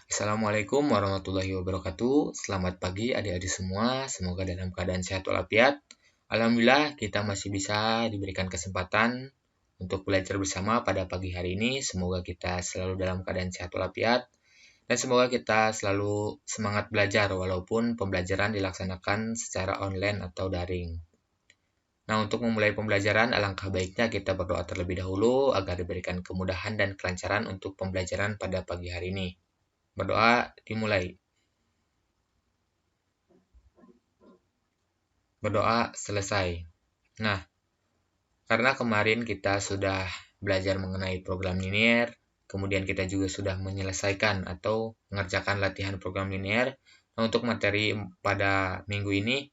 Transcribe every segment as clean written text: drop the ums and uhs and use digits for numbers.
Assalamualaikum warahmatullahi wabarakatuh. Selamat pagi adik-adik semua. Semoga dalam keadaan sehat walafiat. Alhamdulillah kita masih bisa diberikan kesempatan untuk belajar bersama pada pagi hari ini. Semoga kita selalu dalam keadaan sehat walafiat. Dan semoga kita selalu semangat belajar walaupun pembelajaran dilaksanakan secara online atau daring. Nah, untuk memulai pembelajaran, alangkah baiknya kita berdoa terlebih dahulu agar diberikan kemudahan dan kelancaran untuk pembelajaran pada pagi hari ini. Berdoa dimulai. Berdoa selesai. Nah, karena kemarin kita sudah belajar mengenai program linier, kemudian kita juga sudah menyelesaikan atau mengerjakan latihan program linier. Nah, untuk materi pada minggu ini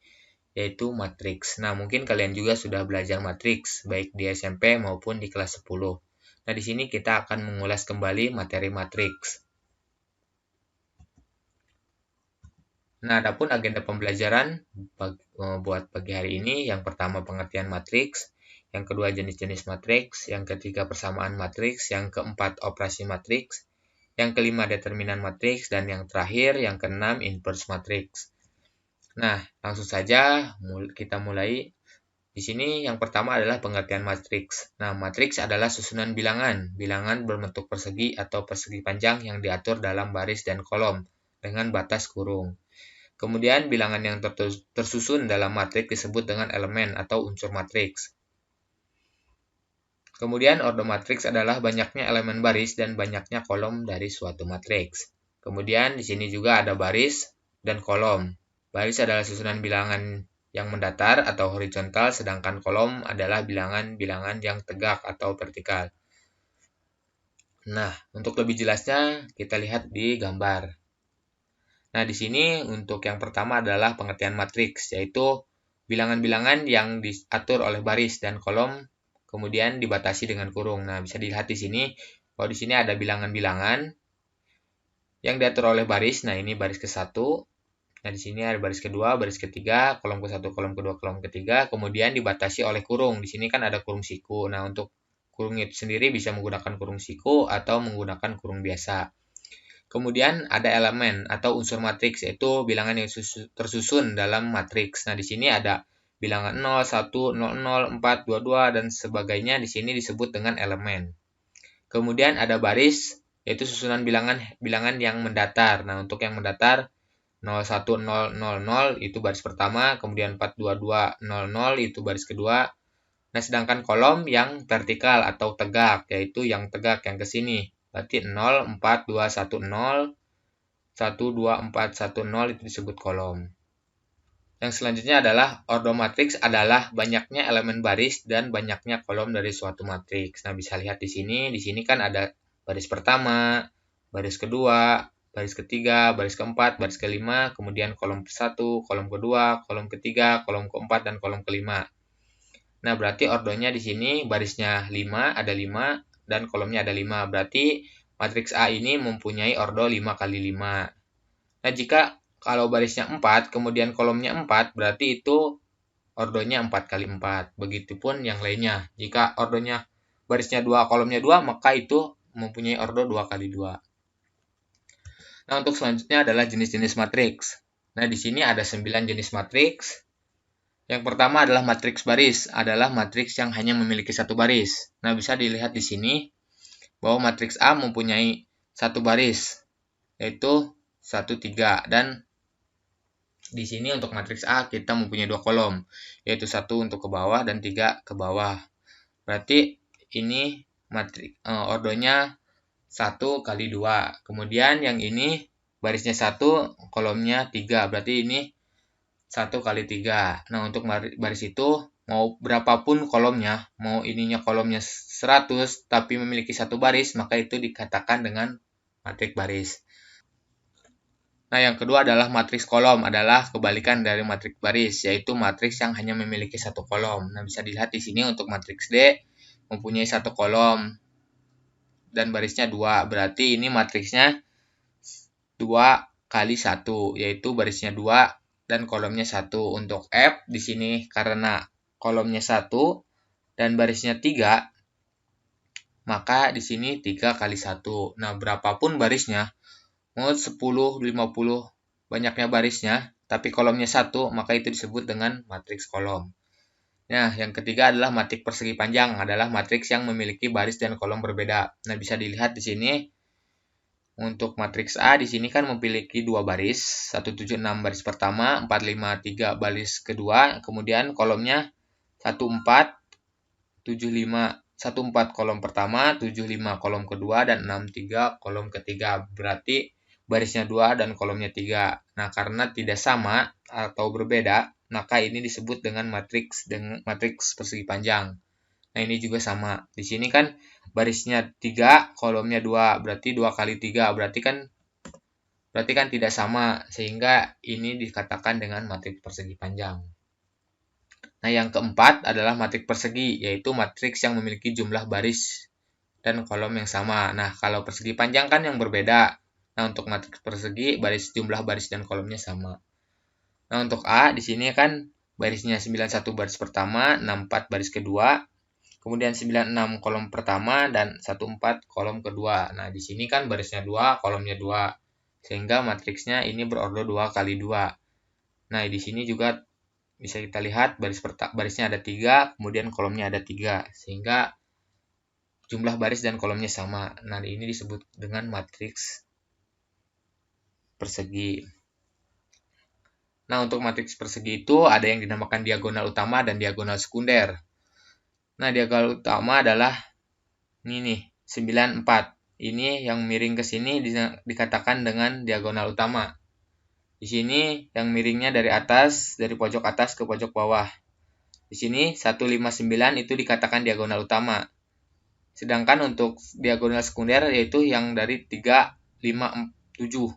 yaitu matriks. Nah, mungkin kalian juga sudah belajar matriks baik di SMP maupun di kelas 10. Nah, di sini kita akan mengulas kembali materi matriks. Nah, adapun agenda pembelajaran buat pagi hari ini, yang pertama pengertian matriks, yang kedua jenis-jenis matriks, yang ketiga persamaan matriks, yang keempat operasi matriks, yang kelima determinan matriks, dan yang terakhir, yang keenam inverse matriks. Nah, langsung saja kita mulai. Di sini yang pertama adalah pengertian matriks. Nah, matriks adalah susunan bilangan berbentuk persegi atau persegi panjang yang diatur dalam baris dan kolom dengan batas kurung. Kemudian bilangan yang tersusun dalam matriks disebut dengan elemen atau unsur matriks. Kemudian ordo matriks adalah banyaknya elemen baris dan banyaknya kolom dari suatu matriks. Kemudian di sini juga ada baris dan kolom. Baris adalah susunan bilangan yang mendatar atau horizontal, sedangkan kolom adalah bilangan-bilangan yang tegak atau vertikal. Nah, untuk lebih jelasnya kita lihat di gambar. Nah, di sini untuk yang pertama adalah pengertian matriks, yaitu bilangan-bilangan yang diatur oleh baris dan kolom, kemudian dibatasi dengan kurung. Nah, bisa dilihat di sini, bahwa di sini ada bilangan-bilangan yang diatur oleh baris. Nah, ini baris ke-1. Nah, di sini ada baris kedua, baris ketiga, kolom ke-1, kolom kedua, kolom ketiga, kemudian dibatasi oleh kurung. Di sini kan ada kurung siku. Nah, untuk kurung itu sendiri bisa menggunakan kurung siku atau menggunakan kurung biasa. Kemudian ada elemen atau unsur matriks, yaitu bilangan yang tersusun dalam matriks. Nah, di sini ada bilangan 0, 1, 0, 0, 4, 22, dan sebagainya. Di sini disebut dengan elemen. Kemudian ada baris, yaitu susunan bilangan yang mendatar. Nah, untuk yang mendatar 0, 1, 0, 0, 0 itu baris pertama, kemudian 4, 2, 2, 0, 0 itu baris kedua. Nah, sedangkan kolom yang vertikal atau tegak, yaitu yang tegak yang ke sini. Berarti 0, 4, 2, 1, 0, 1, 2, 4, 1, 0 itu disebut kolom. Yang selanjutnya adalah ordo matriks adalah banyaknya elemen baris dan banyaknya kolom dari suatu matriks. Nah, bisa lihat di sini kan ada baris pertama, baris kedua, baris ketiga, baris keempat, baris kelima, kemudian kolom ke-1, kolom kedua, kolom ketiga, kolom keempat, dan kolom kelima. Nah, berarti ordonya di sini barisnya 5, ada 5, dan kolomnya ada 5. Berarti matriks A ini mempunyai ordo 5 kali 5. Nah, jika kalau barisnya 4, kemudian kolomnya 4, berarti itu ordonya 4 kali 4. Begitupun yang lainnya. Jika ordonya barisnya 2, kolomnya 2, maka itu mempunyai ordo 2 kali 2. Nah, untuk selanjutnya adalah jenis-jenis matriks. Nah, di sini ada 9 jenis matriks. Yang pertama adalah matriks baris, adalah matriks yang hanya memiliki satu baris. Nah, bisa dilihat di sini bahwa matriks A mempunyai satu baris, yaitu 1, 3. Dan di sini untuk matriks A kita mempunyai 2 kolom, yaitu 1 untuk ke bawah dan 3 ke bawah. Berarti ini ordonya 1 kali 2. Kemudian yang ini barisnya 1, kolomnya 3. Berarti ini 1 kali 3. Nah, untuk baris itu mau berapapun kolomnya, mau ininya kolomnya 100 tapi memiliki satu baris, maka itu dikatakan dengan matriks baris. Nah, yang kedua adalah matriks kolom, adalah kebalikan dari matriks baris, yaitu matriks yang hanya memiliki satu kolom. Nah, bisa dilihat di sini untuk matriks D mempunyai satu kolom dan barisnya 2. Berarti ini matriksnya 2 kali 1, yaitu barisnya 2 dan kolomnya 1. Untuk F di sini karena kolomnya 1 dan barisnya 3, maka di sini 3 kali 1. Nah, berapapun barisnya, mau 10, 50 banyaknya barisnya, tapi kolomnya 1, maka itu disebut dengan matriks kolom. Nah, yang ketiga adalah matrik persegi panjang, adalah matriks yang memiliki baris dan kolom berbeda. Nah, bisa dilihat di sini untuk matriks A di sini kan memiliki dua baris, 176 baris pertama, 453 baris kedua, kemudian kolomnya 14 75 14 kolom pertama, 75 kolom kedua, dan 63 kolom ketiga. Berarti barisnya 2 dan kolomnya 3. Nah, karena tidak sama atau berbeda, maka ini disebut dengan matriks persegi panjang. Nah, ini juga sama. Di sini kan barisnya 3, kolomnya 2, berarti 2 kali 3, berarti kan tidak sama, sehingga ini dikatakan dengan matriks persegi panjang. Nah, yang keempat adalah matriks persegi, yaitu matriks yang memiliki jumlah baris dan kolom yang sama. Nah, kalau persegi panjang kan yang berbeda. Nah, untuk matriks persegi, jumlah baris dan kolomnya sama. Nah, untuk A, di sini kan barisnya 91 baris pertama, 64 baris kedua, kemudian 96 kolom pertama, dan 14 kolom kedua. Nah, di sini kan barisnya 2, kolomnya 2. Sehingga matriksnya ini berordo 2 kali 2. Nah, di sini juga bisa kita lihat barisnya ada 3, kemudian kolomnya ada 3, sehingga jumlah baris dan kolomnya sama. Nah, ini disebut dengan matriks persegi. Nah, untuk matriks persegi itu ada yang dinamakan diagonal utama dan diagonal sekunder. Nah, diagonal utama adalah ini nih, 94. Ini yang miring ke sini dikatakan dengan diagonal utama. Di sini yang miringnya dari pojok atas ke pojok bawah. Di sini 159 itu dikatakan diagonal utama. Sedangkan untuk diagonal sekunder yaitu yang dari 357.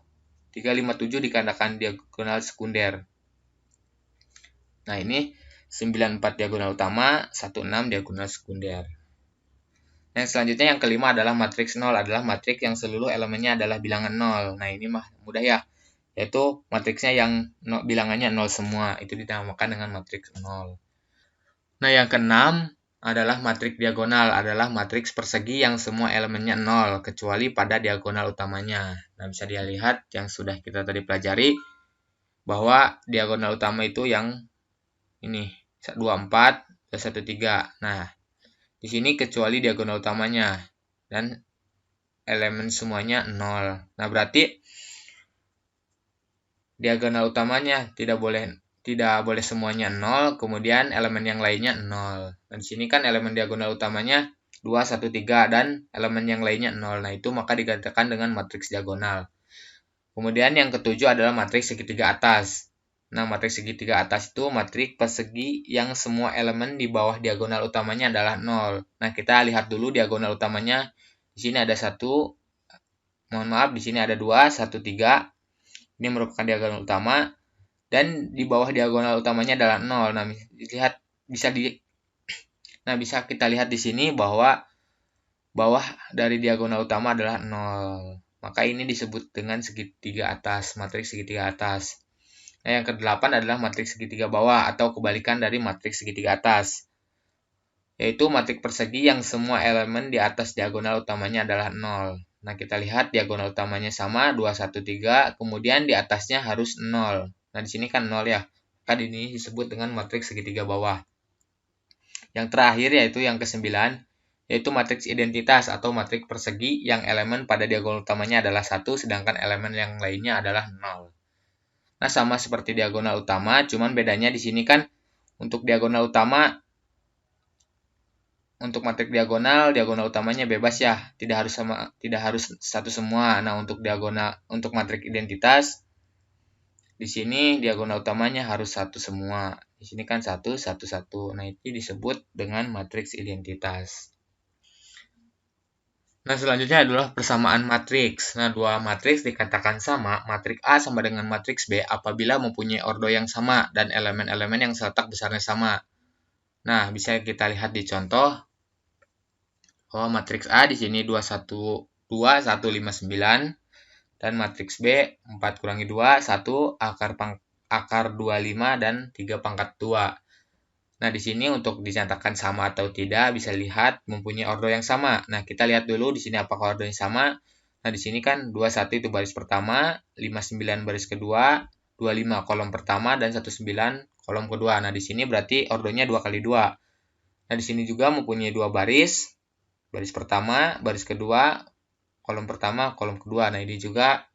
357 dikatakan diagonal sekunder. Nah, ini 94 diagonal utama, 16 diagonal sekunder. Yang selanjutnya yang kelima adalah matriks 0, adalah matriks yang seluruh elemennya adalah bilangan 0. Nah, ini mah mudah ya. Yaitu matriksnya yang bilangannya 0 semua, itu dinamakan dengan matriks 0. Nah, yang keenam adalah matriks diagonal, adalah matriks persegi yang semua elemennya 0, kecuali pada diagonal utamanya. Nah, bisa dilihat yang sudah kita tadi pelajari, bahwa diagonal utama itu yang ini, 24, 13. Nah, di sini kecuali diagonal utamanya, dan elemen semuanya 0. Nah, berarti diagonal utamanya tidak boleh semuanya 0, kemudian elemen yang lainnya 0. Dan di sini kan elemen diagonal utamanya 2, 1, 3, dan elemen yang lainnya 0. Nah, itu maka dikatakan dengan matriks diagonal. Kemudian yang ketujuh adalah matriks segitiga atas. Nah, matriks segitiga atas itu matriks persegi yang semua elemen di bawah diagonal utamanya adalah 0. Nah, kita lihat dulu diagonal utamanya. Di sini ada 1, di sini ada 2, 1, 3. Ini merupakan diagonal utama. Dan di bawah diagonal utamanya adalah 0. Nah, bisa kita lihat di sini bahwa bawah dari diagonal utama adalah 0. Maka ini disebut dengan segitiga atas, matriks segitiga atas. Nah, yang kedelapan adalah matriks segitiga bawah atau kebalikan dari matriks segitiga atas. Yaitu matriks persegi yang semua elemen di atas diagonal utamanya adalah 0. Nah, kita lihat diagonal utamanya sama, 2, 1, 3, kemudian di atasnya harus 0. Nah, di sini kan 0 ya. Maka ini disebut dengan matriks segitiga bawah. Yang terakhir yaitu yang ke-9, yaitu matriks identitas atau matriks persegi yang elemen pada diagonal utamanya adalah 1, sedangkan elemen yang lainnya adalah 0. Nah, sama seperti diagonal utama, cuman bedanya di sini kan untuk diagonal utama, untuk matriks diagonal utamanya bebas ya, tidak harus satu semua. Nah, untuk matriks identitas, di sini diagonal utamanya harus satu semua. Di sini kan 1, 1, 1. Nah, itu disebut dengan matriks identitas. Nah, selanjutnya adalah persamaan matriks. Nah, dua matriks dikatakan sama, matriks A sama dengan matriks B apabila mempunyai ordo yang sama dan elemen-elemen yang seletak besarnya sama. Nah, bisa kita lihat di contoh. Matriks A di sini 2, 1, 2, 1, 5, 9. Dan matriks B 4 kurangi 2, 1, akar 25, dan 3 pangkat 2. Nah, di sini untuk dinyatakan sama atau tidak bisa lihat mempunyai ordo yang sama. Nah, kita lihat dulu di sini apakah ordonya sama. Nah, di sini kan 21 itu baris pertama, 59 baris kedua, 25 kolom pertama, dan 19 kolom kedua. Nah, di sini berarti ordonya 2 kali 2. Nah, di sini juga mempunyai 2 baris. Baris pertama, baris kedua, kolom pertama, kolom kedua. Nah, ini juga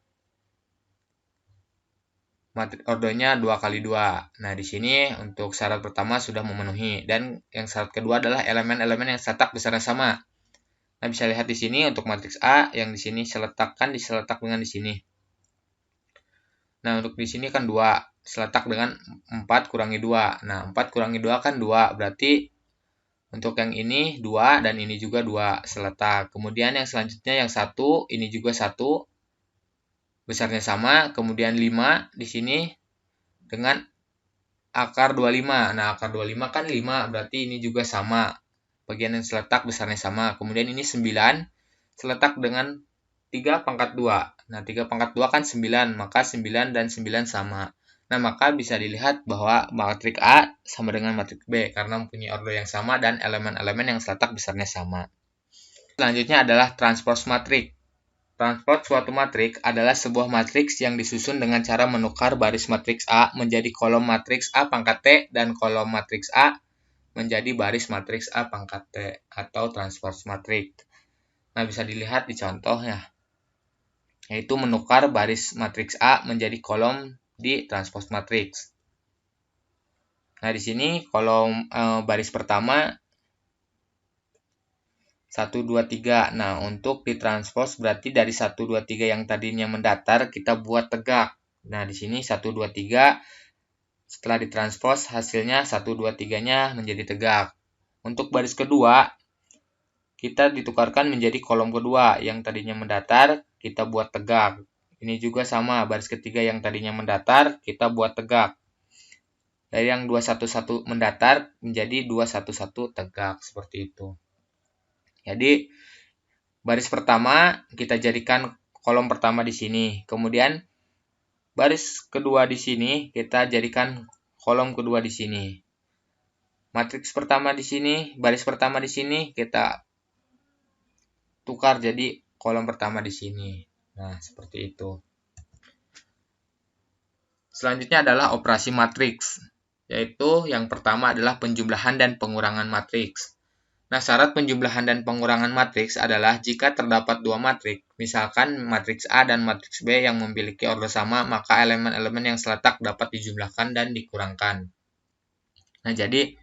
ordonya 2 kali 2. Nah, di sini untuk syarat pertama sudah memenuhi. Dan yang syarat kedua adalah elemen-elemen yang seletak besarnya sama. Nah, bisa lihat di sini untuk matriks A yang di sini seletak dengan di sini. Nah, untuk di sini kan 2, seletak dengan 4 kurangi 2. Nah, 4 kurangi 2 kan 2, berarti untuk yang ini 2 dan ini juga 2 seletak. Kemudian yang selanjutnya yang 1, ini juga 1, besarnya sama. Kemudian 5 di sini dengan akar 25. Nah, akar 25 kan 5, berarti ini juga sama. Bagian yang seletak besarnya sama. Kemudian ini 9, seletak dengan 3 pangkat 2. Nah, 3 pangkat 2 kan 9, maka 9 dan 9 sama. Nah, maka bisa dilihat bahwa matriks A sama dengan matriks B, karena mempunyai ordo yang sama dan elemen-elemen yang seletak besarnya sama. Selanjutnya adalah transpose matriks. Transpose suatu matriks adalah sebuah matriks yang disusun dengan cara menukar baris matriks A menjadi kolom matriks A pangkat T dan kolom matriks A menjadi baris matriks A pangkat T atau transpose matriks. Nah, bisa dilihat di contohnya, yaitu menukar baris matriks A menjadi kolom di transpose matriks. Nah, di sini kolom baris pertama 1, 2, 3. Nah, untuk ditranspose berarti dari 1, 2, 3 yang tadinya mendatar kita buat tegak. Nah, di sini 1, 2, 3 setelah ditranspose hasilnya 1, 2, 3-nya menjadi tegak. Untuk baris kedua kita ditukarkan menjadi kolom kedua yang tadinya mendatar kita buat tegak. Ini juga sama, baris ketiga yang tadinya mendatar kita buat tegak. Dari yang 211 mendatar menjadi 211 tegak seperti itu. Jadi baris pertama kita jadikan kolom pertama di sini. Kemudian baris kedua di sini kita jadikan kolom kedua di sini. Matriks pertama di sini, baris pertama di sini kita tukar jadi kolom pertama di sini. Nah, seperti itu. Selanjutnya adalah operasi matriks, yaitu yang pertama adalah penjumlahan dan pengurangan matriks. Nah, syarat penjumlahan dan pengurangan matriks adalah jika terdapat dua matriks, misalkan matriks A dan matriks B yang memiliki ordo sama, maka elemen-elemen yang seletak dapat dijumlahkan dan dikurangkan. Nah, jadi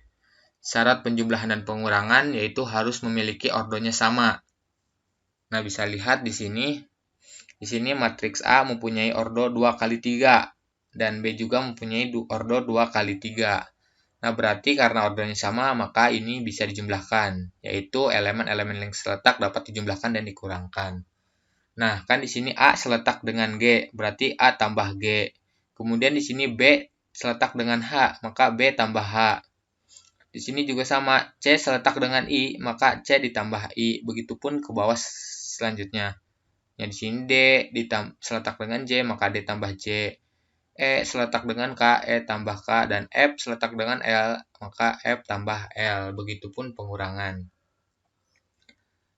syarat penjumlahan dan pengurangan yaitu harus memiliki ordonya sama. Nah, bisa lihat di sini. Di sini matriks A mempunyai ordo 2 kali 3 dan B juga mempunyai ordo 2 kali 3. Nah, berarti karena ordonya sama, maka ini bisa dijumlahkan, yaitu elemen-elemen yang seletak dapat dijumlahkan dan dikurangkan. Nah, kan di sini A seletak dengan G, berarti A tambah G. Kemudian di sini B seletak dengan H, maka B tambah H. Di sini juga sama, C seletak dengan I, maka C ditambah I. Begitupun ke bawah selanjutnya. Ya, di sini D seletak dengan J, maka D tambah J. E seletak dengan K, E tambah K, dan F seletak dengan L, maka F tambah L. Begitupun pengurangan.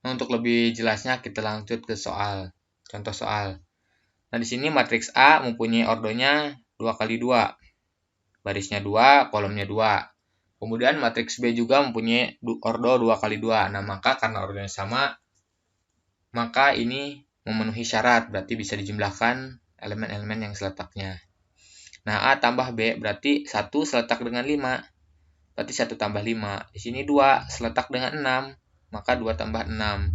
Nah, untuk lebih jelasnya kita lanjut ke soal. Contoh soal. Nah, di sini matriks A mempunyai ordonya 2 kali 2. Barisnya 2, kolomnya 2. Kemudian matriks B juga mempunyai ordo 2 kali 2. Nah, maka karena ordonya sama, maka ini memenuhi syarat, berarti bisa dijumlahkan elemen-elemen yang seletaknya. Nah, A tambah B berarti 1 seletak dengan 5. Berarti 1 tambah 5. Di sini 2 seletak dengan 6, maka 2 tambah 6.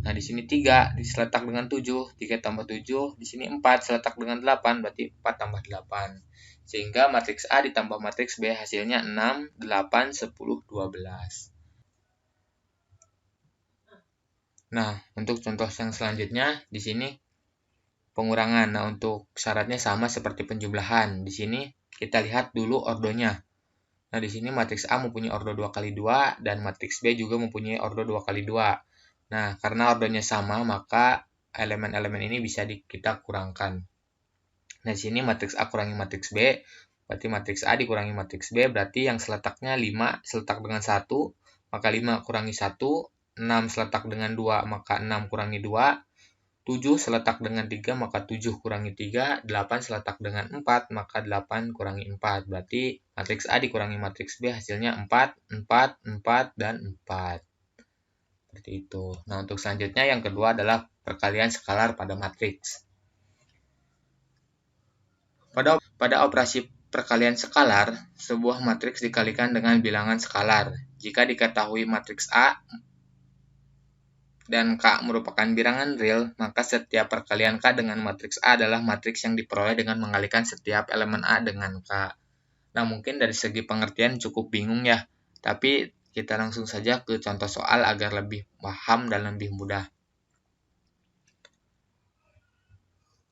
Nah, di sini 3 diseletak dengan 7, 3 tambah 7. Di sini 4 seletak dengan 8, berarti 4 tambah 8. Sehingga matriks A ditambah matriks B hasilnya 6, 8, 10, 12. Nah, untuk contoh yang selanjutnya di sini pengurangan. Nah, untuk syaratnya sama seperti penjumlahan. Di sini kita lihat dulu ordonya. Nah, di sini matriks A mempunyai ordo 2 kali 2 dan matriks B juga mempunyai ordo 2 kali 2. Nah, karena ordonya sama, maka elemen-elemen ini bisa kita kurangkan. Nah, di sini matriks A kurangi matriks B, berarti matriks A dikurangi matriks B, berarti yang seletaknya 5 seletak dengan 1, maka 5 kurangi 1, 6 seletak dengan 2, maka 6 kurangi 2, 7 seletak dengan 3, maka 7 kurangi 3, 8 seletak dengan 4, maka 8 kurangi 4. Berarti matriks A dikurangi matriks B hasilnya 4, 4, 4, dan 4. Seperti itu. Nah, untuk selanjutnya yang kedua adalah perkalian skalar pada matriks. Pada operasi perkalian skalar, sebuah matriks dikalikan dengan bilangan skalar. Jika diketahui matriks A dan K merupakan bilangan real, maka setiap perkalian K dengan matriks A adalah matriks yang diperoleh dengan mengalikan setiap elemen A dengan K. Nah, mungkin dari segi pengertian cukup bingung ya, tapi kita langsung saja ke contoh soal agar lebih paham dan lebih mudah.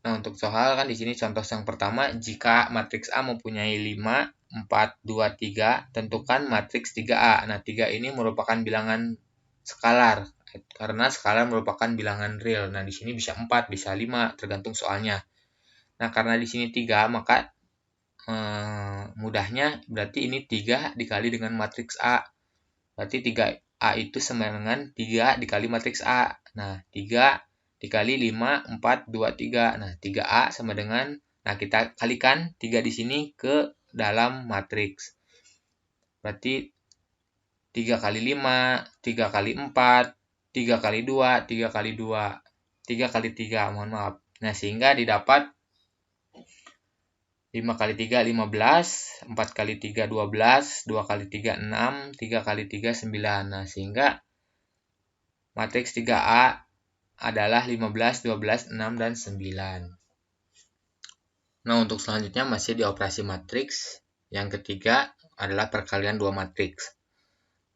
Nah, untuk soal kan di sini contoh yang pertama, jika matriks A mempunyai 5, 4, 2, 3, tentukan matriks 3A. Nah, 3 ini merupakan bilangan skalar, karena skalar merupakan bilangan real. Nah, di sini bisa 4, bisa 5, tergantung soalnya. Nah, karena di sini 3, maka mudahnya berarti ini 3 dikali dengan matriks A. Berarti 3A itu sama dengan 3 dikali matriks A. Nah, 3 dikali 5, 4, 2, 3. Nah, 3A sama dengan, nah kita kalikan 3 di sini ke dalam matriks. Berarti 3 kali 5, 3 kali 4, 3 kali 2, 3 kali 2, 3 kali 3, mohon maaf. Nah, sehingga didapat 5 kali 3, 15, 4 kali 3, 12, 2 kali 3, 6, 3 kali 3, 9. Nah, sehingga matriks 3A adalah 15, 12, 6, dan 9. Nah, untuk selanjutnya masih di operasi matriks. Yang ketiga adalah perkalian dua matriks.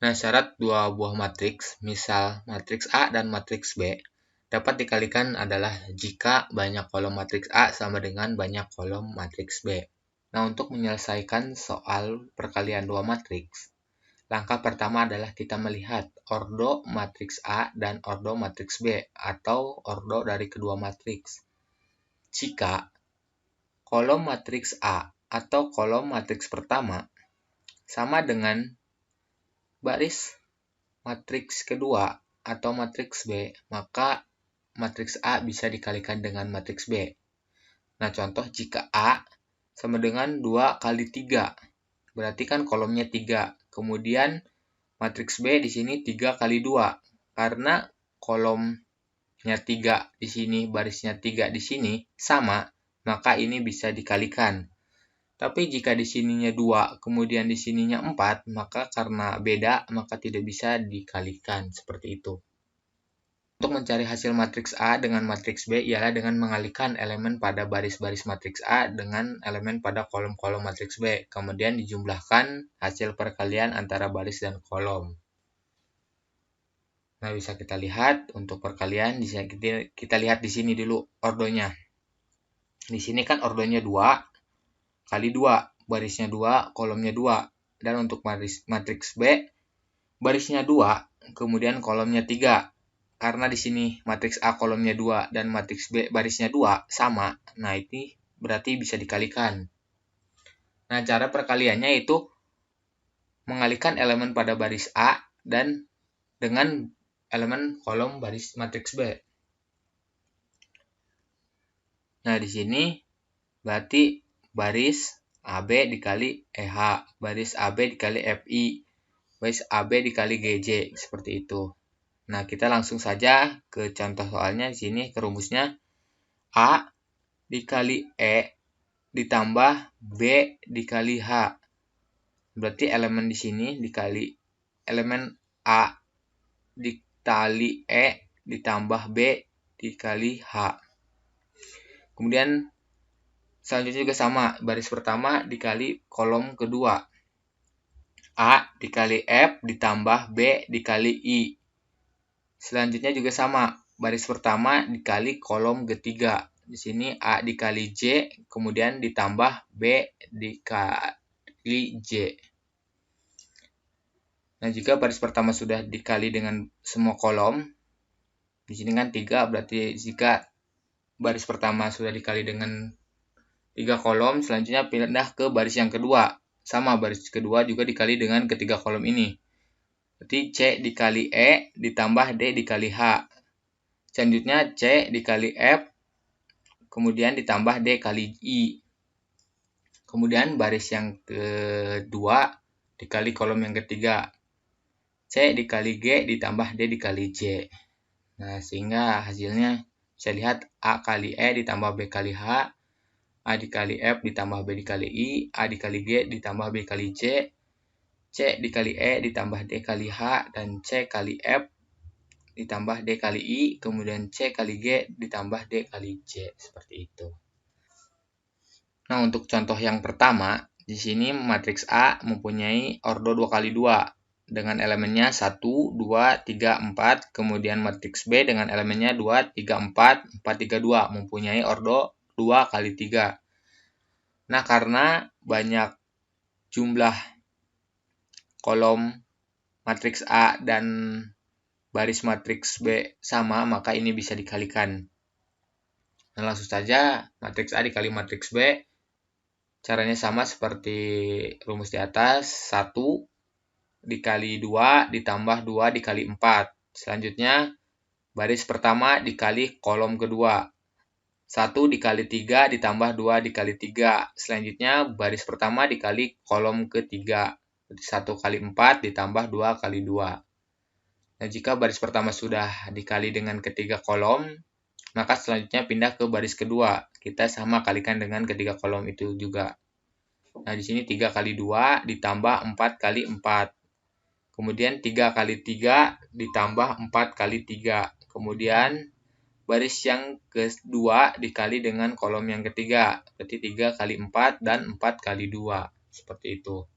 Nah, syarat dua buah matriks, misal matriks A dan matriks B, dapat dikalikan adalah jika banyak kolom matriks A sama dengan banyak kolom matriks B. Nah, untuk menyelesaikan soal perkalian dua matriks, langkah pertama adalah kita melihat ordo matriks A dan ordo matriks B, atau ordo dari kedua matriks. Jika kolom matriks A atau kolom matriks pertama sama dengan baris matriks kedua atau matriks B, maka matriks A bisa dikalikan dengan matriks B. Nah, contoh jika A sama dengan 2 kali 3, berarti kan kolomnya 3. Kemudian matriks B di sini 3 kali 2. Karena kolomnya 3 di sini, barisnya 3 di sini sama, maka ini bisa dikalikan. Tapi jika di sininya 2, kemudian di sininya 4, maka karena beda, maka tidak bisa dikalikan. Seperti itu. Untuk mencari hasil matriks A dengan matriks B ialah dengan mengalihkan elemen pada baris-baris matriks A dengan elemen pada kolom-kolom matriks B. Kemudian dijumlahkan hasil perkalian antara baris dan kolom. Nah, bisa kita lihat untuk perkalian, bisa kita lihat di sini dulu ordonya. Di sini kan ordonya 2 kali 2, barisnya 2, kolomnya 2. Dan untuk matriks B, barisnya 2, kemudian kolomnya 3. Karena di sini matriks A kolomnya 2 dan matriks B barisnya 2 sama, nah ini berarti bisa dikalikan. Nah, cara perkaliannya itu mengalihkan elemen pada baris A dan dengan elemen kolom baris matriks B. Nah, di sini berarti baris AB dikali EH, baris AB dikali FI, baris AB dikali GJ, seperti itu. Nah, kita langsung saja ke contoh soalnya. Di sini ke rumusnya A dikali E ditambah B dikali H. Berarti elemen di sini dikali elemen A dikali E ditambah B dikali H. Kemudian selanjutnya juga sama, baris pertama dikali kolom kedua. A dikali F ditambah B dikali I. Selanjutnya juga sama, baris pertama dikali kolom ketiga. Di sini A dikali J, kemudian ditambah B dikali J. Nah, jika baris pertama sudah dikali dengan semua kolom, di sini kan 3, berarti jika baris pertama sudah dikali dengan 3 kolom, selanjutnya pindah ke baris yang kedua. Sama, baris kedua juga dikali dengan ketiga kolom ini. Berarti C dikali E ditambah D dikali H. Selanjutnya C dikali F, kemudian ditambah D kali I. Kemudian baris yang kedua dikali kolom yang ketiga. C dikali G ditambah D dikali J. Nah, sehingga hasilnya bisa lihat A kali E ditambah B kali H, A dikali F ditambah B dikali I, A dikali G ditambah B kali J, C dikali E ditambah D kali H, dan C kali F ditambah D kali I, kemudian C kali G ditambah D kali J. Seperti itu. Nah, untuk contoh yang pertama, di sini matriks A mempunyai ordo 2 kali 2 dengan elemennya 1, 2, 3, 4. Kemudian matriks B dengan elemennya 2, 3, 4, 4, 3, 2 mempunyai ordo 2 kali 3. Nah, karena banyak jumlah kolom matriks A dan baris matriks B sama, maka ini bisa dikalikan. Nah, langsung saja matriks A dikali matriks B. Caranya sama seperti rumus di atas. 1 dikali 2 ditambah 2 dikali 4. Selanjutnya, baris pertama dikali kolom kedua. 1 dikali 3 ditambah 2 dikali 3. Selanjutnya, baris pertama dikali kolom ketiga. 1 kali 4 ditambah 2 kali 2. Nah, jika baris pertama sudah dikali dengan ketiga kolom, maka selanjutnya pindah ke baris kedua. Kita sama kalikan dengan ketiga kolom itu juga. Nah, di sini 3 kali 2 ditambah 4 kali 4. Kemudian 3 kali 3 ditambah 4 kali 3. Kemudian baris yang kedua dikali dengan kolom yang ketiga. Berarti 3 kali 4 dan 4 kali 2. Seperti itu.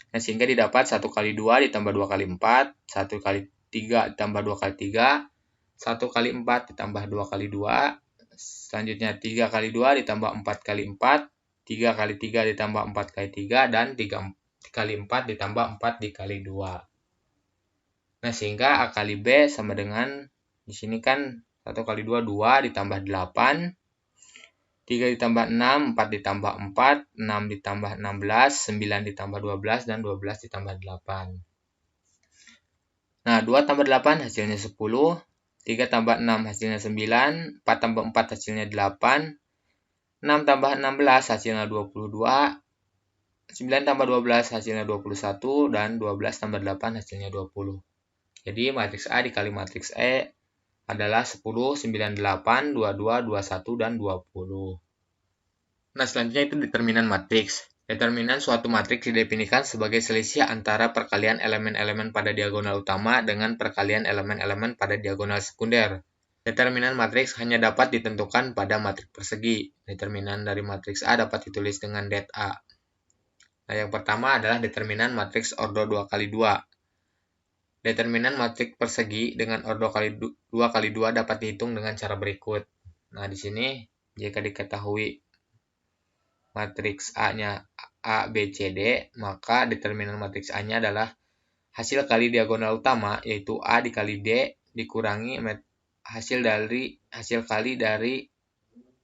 Nah, sehingga didapat 1 kali 2 ditambah 2 kali 4. 1 kali 3 ditambah 2 kali 3. 1 kali 4 ditambah 2 kali 2. Selanjutnya 3 kali 2 ditambah 4 kali 4. 3 kali 3 ditambah 4 kali 3. Dan 3 kali 4 ditambah 4 dikali 2. Nah, sehingga A kali B sama dengan, di sini kan 1 kali 2, 2 ditambah 8. 3 ditambah 6, 4 ditambah 4, 6 ditambah 16, 9 ditambah 12, dan 12 ditambah 8. Nah, 2 tambah 8 hasilnya 10. 3 tambah 6 hasilnya 9. 4 tambah 4 hasilnya 8. 6 tambah 16 hasilnya 22. 9 tambah 12 hasilnya 21. Dan 12 tambah 8 hasilnya 20. Jadi, matriks A dikali matriks E adalah 10, 9, 8, 22, 21, dan 20. Nah, selanjutnya itu determinan matriks. Determinan suatu matriks didefinisikan sebagai selisih antara perkalian elemen-elemen pada diagonal utama dengan perkalian elemen-elemen pada diagonal sekunder. Determinan matriks hanya dapat ditentukan pada matriks persegi. Determinan dari matriks A dapat ditulis dengan det A. Nah, yang pertama adalah determinan matriks ordo 2 kali 2. Determinan matriks persegi dengan ordo 2 kali 2 dapat dihitung dengan cara berikut. Nah, di sini jika diketahui matriks A-nya A, B, C, D, maka determinan matriks A-nya adalah hasil kali diagonal utama, yaitu A dikali D, dikurangi hasil kali dari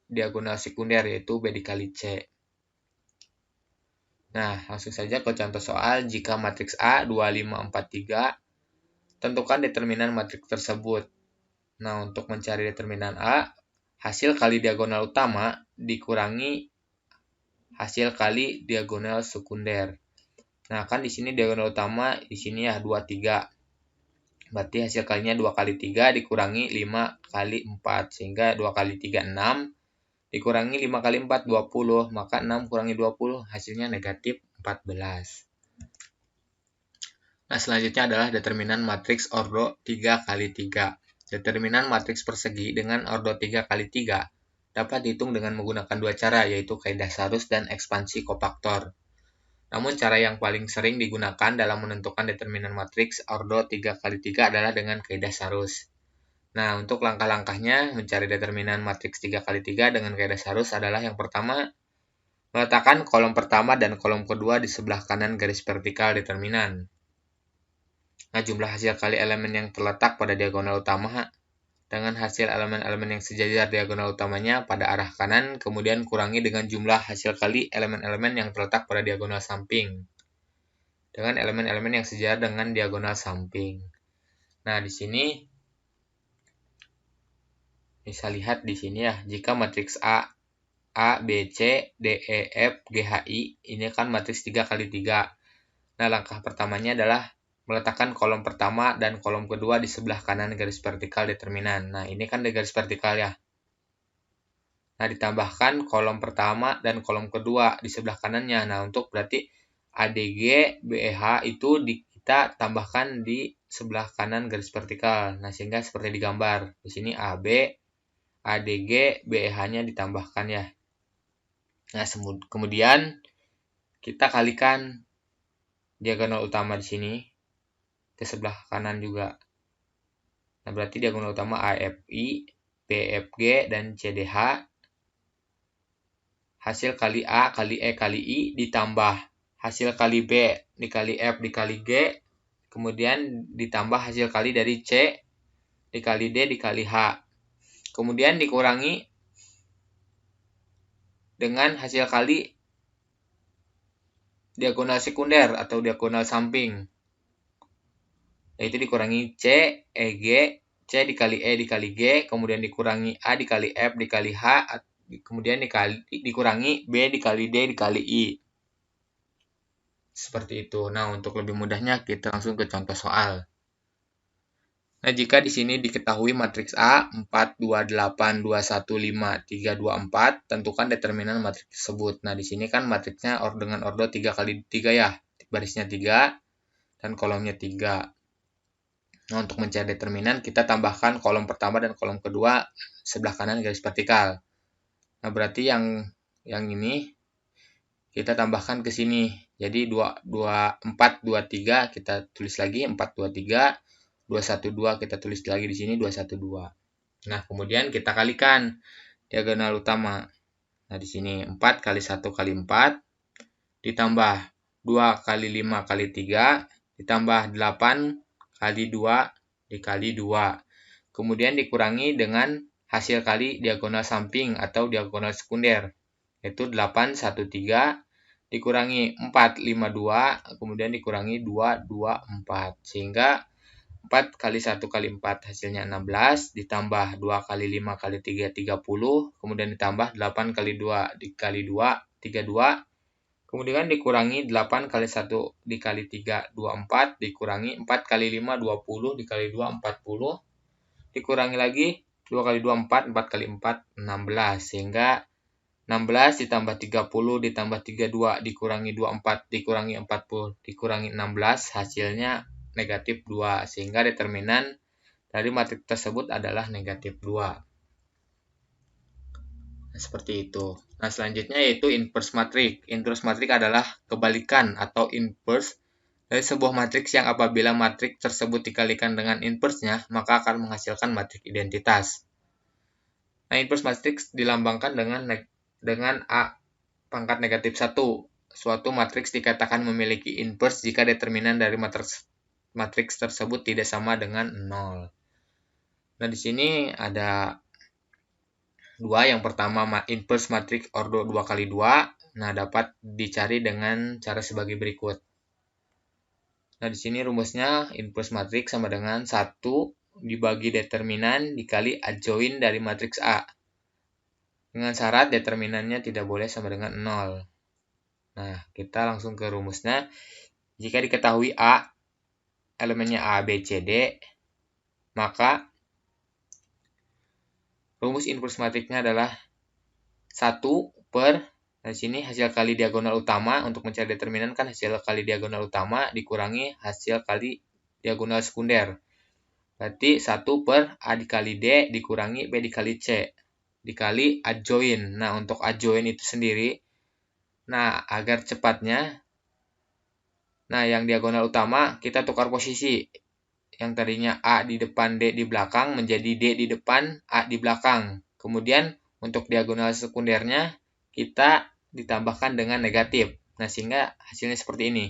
diagonal sekunder, yaitu B dikali C. Nah, langsung saja ke contoh soal. Jika matriks A 2, 5, 4, 3, tentukan determinan matriks tersebut. Nah, untuk mencari determinan A, hasil kali diagonal utama dikurangi hasil kali diagonal sekunder. Nah, kan di sini diagonal utama di sini ya 2, 3. Berarti hasil kalinya 2 kali 3 dikurangi 5 kali 4. Sehingga 2 kali 3, 6. Dikurangi 5 kali 4, 20. Maka 6 kurangi 20 hasilnya negatif 14. Nah, selanjutnya adalah determinan matriks ordo 3 kali 3. Determinan matriks persegi dengan ordo 3 kali 3 dapat dihitung dengan menggunakan dua cara, yaitu kaidah Sarus dan ekspansi kofaktor. Namun, cara yang paling sering digunakan dalam menentukan determinan matriks ordo 3 kali 3 adalah dengan kaidah Sarus. Nah, untuk langkah-langkahnya mencari determinan matriks 3 kali 3 dengan kaidah Sarus adalah yang pertama, meletakkan kolom pertama dan kolom kedua di sebelah kanan garis vertikal determinan. Nah, jumlah hasil kali elemen yang terletak pada diagonal utama dengan hasil elemen-elemen yang sejajar diagonal utamanya pada arah kanan, kemudian kurangi dengan jumlah hasil kali elemen-elemen yang terletak pada diagonal samping dengan elemen-elemen yang sejajar dengan diagonal samping. Nah, di sini Bisa lihat di sini ya, jika matriks A, B, C, D, E, F, G, H, I, ini kan matriks 3 kali 3. Nah, langkah pertamanya adalah meletakkan kolom pertama dan kolom kedua di sebelah kanan garis vertikal determinan. Nah, ini kan di garis vertikal ya. Nah, ditambahkan kolom pertama dan kolom kedua di sebelah kanannya. Nah, untuk berarti ADG, BEH itu kita tambahkan di sebelah kanan garis vertikal. Nah, sehingga seperti digambar. Di sini AB, ADG, BEH-nya ditambahkan ya. Nah, kemudian kita kalikan diagonal utama di sini ke sebelah kanan juga. Nah, berarti diagonal utama AFI, BFG, dan CDH. Hasil kali A kali E kali I ditambah hasil kali B dikali F dikali G, kemudian ditambah hasil kali dari C dikali D dikali H. Kemudian dikurangi dengan hasil kali diagonal sekunder atau diagonal samping. Yaitu dikurangi C, EG, C dikali E dikali G, kemudian dikurangi A dikali F dikali H, kemudian dikurangi B dikali D dikali I. Seperti itu. Nah, untuk lebih mudahnya kita langsung ke contoh soal. Nah, jika di sini diketahui matriks A 4, 2, 8, 2, 1, 5, 3, 2, 4, tentukan determinan matriks tersebut. Nah, di sini kan matriksnya dengan ordo 3 kali 3 ya. Barisnya 3 dan kolomnya 3. Nah, untuk mencari determinan, kita tambahkan kolom pertama dan kolom kedua sebelah kanan garis vertikal. Nah, berarti yang ini kita tambahkan ke sini. Jadi 4, 2, 3 kita tulis lagi 4, 2, 3. 212 kita tulis lagi di sini 212. Nah, kemudian kita kalikan diagonal utama. Nah, di sini 4 kali 1 kali 4 ditambah 2 kali 5 kali 3 ditambah 8 kali 2 dikali 2. Kemudian dikurangi dengan hasil kali diagonal samping atau diagonal sekunder, yaitu 8, 1, 3 dikurangi 4, 5, 2, kemudian dikurangi 2, 2, 4. Sehingga 4 kali 1 kali 4 hasilnya 16, ditambah 2 kali 5 kali 3, 30, kemudian ditambah 8 kali 2 dikali 2, 32, kemudian dikurangi 8 kali 1 dikali 3, 24, dikurangi 4 kali 5, 20, dikali 2, 40, dikurangi lagi 2 kali 2, 4, 4 kali 4, 16, sehingga 16 ditambah 30 ditambah 32 dikurangi 24 dikurangi 40 dikurangi 16 hasilnya negatif 2, sehingga determinan dari matriks tersebut adalah negatif 2. Nah, seperti itu. Nah, selanjutnya yaitu inverse matrix. Inverse matrix adalah kebalikan atau inverse dari sebuah matriks yang apabila matriks tersebut dikalikan dengan inverse-nya, maka akan menghasilkan matriks identitas. Nah, inverse matrix dilambangkan dengan A pangkat negatif 1. Suatu matriks dikatakan memiliki inverse jika determinan dari matriks tersebut tidak sama dengan 0. Nah, di sini ada dua. Yang pertama, inverse matriks ordo 2 kali 2. Nah, dapat dicari dengan cara sebagai berikut. Nah, di sini rumusnya inverse matriks sama dengan 1 dibagi determinan dikali adjoint dari matriks A. Dengan syarat determinannya tidak boleh sama dengan 0. Nah, kita langsung ke rumusnya. Jika diketahui A, elemennya A, B, C, D, maka rumus inverse matriksnya adalah 1 per, di sini hasil kali diagonal utama. Untuk mencari determinan kan hasil kali diagonal utama dikurangi hasil kali diagonal sekunder. Berarti 1 per A dikali D dikurangi B dikali C dikali adjoint. Nah, untuk adjoint itu sendiri, nah, agar cepatnya, nah, yang diagonal utama kita tukar posisi. Yang tadinya A di depan D di belakang menjadi D di depan A di belakang. Kemudian untuk diagonal sekundernya kita ditambahkan dengan negatif. Nah, sehingga hasilnya seperti ini.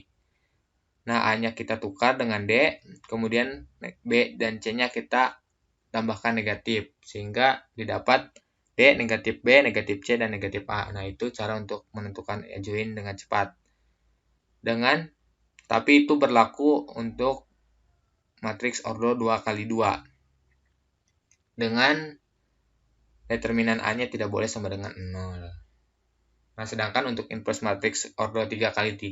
Nah, A-nya kita tukar dengan D, kemudian B dan C-nya kita tambahkan negatif. Sehingga didapat D, negatif B, negatif C, dan negatif A. Nah, itu cara untuk menentukan adjoint dengan cepat. Tapi itu berlaku untuk matriks ordo 2 kali 2. Dengan determinan A-nya tidak boleh sama dengan 0. Nah, sedangkan untuk inverse matrix ordo 3x3,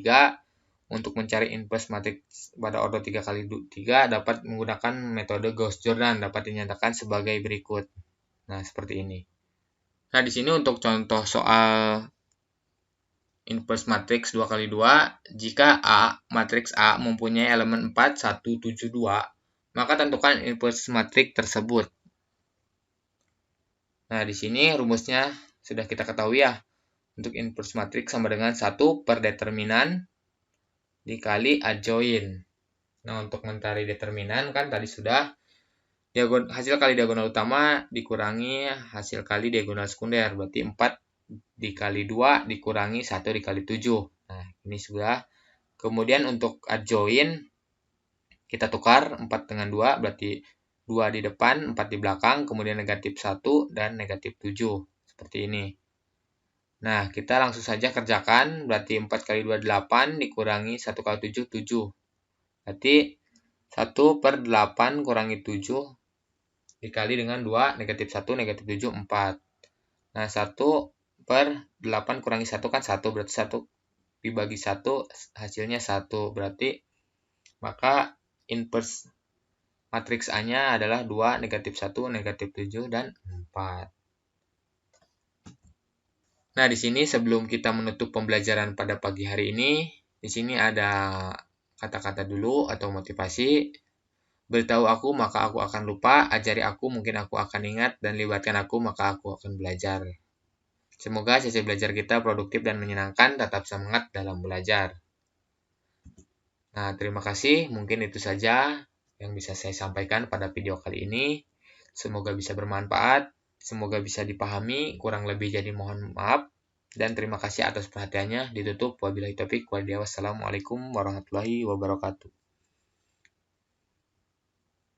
untuk mencari inverse matrix pada ordo 3x3 dapat menggunakan metode Gauss-Jordan, dapat dinyatakan sebagai berikut. Nah, seperti ini. Nah, di sini untuk contoh soal inverse matrix 2x2, jika matriks A mempunyai elemen 4, 1, 7, 2, maka tentukan inverse matrix tersebut. Nah, di sini rumusnya sudah kita ketahui ya. Untuk inverse matrix sama dengan 1 per determinan dikali adjoin. Nah, untuk mencari determinan kan tadi sudah hasil kali diagonal utama dikurangi hasil kali diagonal sekunder. Berarti 4 dikali 2 dikurangi 1 dikali 7. Nah, ini sudah. Kemudian untuk adjoin kita tukar 4 dengan 2, berarti 2 di depan, 4 di belakang, kemudian negatif 1 dan negatif 7. Seperti ini. Nah, kita langsung saja kerjakan, berarti 4 kali 2, 8, dikurangi 1 kali 7, 7. Berarti 1 per 8 kurangi 7, dikali dengan 2, negatif 1, negatif 7, 4. Nah, 1 per 8 kurangi 1 kan 1, berarti 1 dibagi 1, hasilnya 1. Berarti, maka inverse matriks A-nya adalah 2, negatif 1, negatif 7, dan 4. Nah, di sini sebelum kita menutup pembelajaran pada pagi hari ini, di sini ada kata-kata dulu atau motivasi. Beritahu aku, maka aku akan lupa. Ajari aku, mungkin aku akan ingat. Dan libatkan aku, maka aku akan belajar. Semoga sesi belajar kita produktif dan menyenangkan. Tetap semangat dalam belajar. Nah, terima kasih. Mungkin itu saja yang bisa saya sampaikan pada video kali ini. Semoga bisa bermanfaat. Semoga bisa dipahami. Kurang lebih jadi mohon maaf. Dan terima kasih atas perhatiannya. Ditutup. Wabillahi taufiq walhidayah. Wassalamualaikum warahmatullahi wabarakatuh.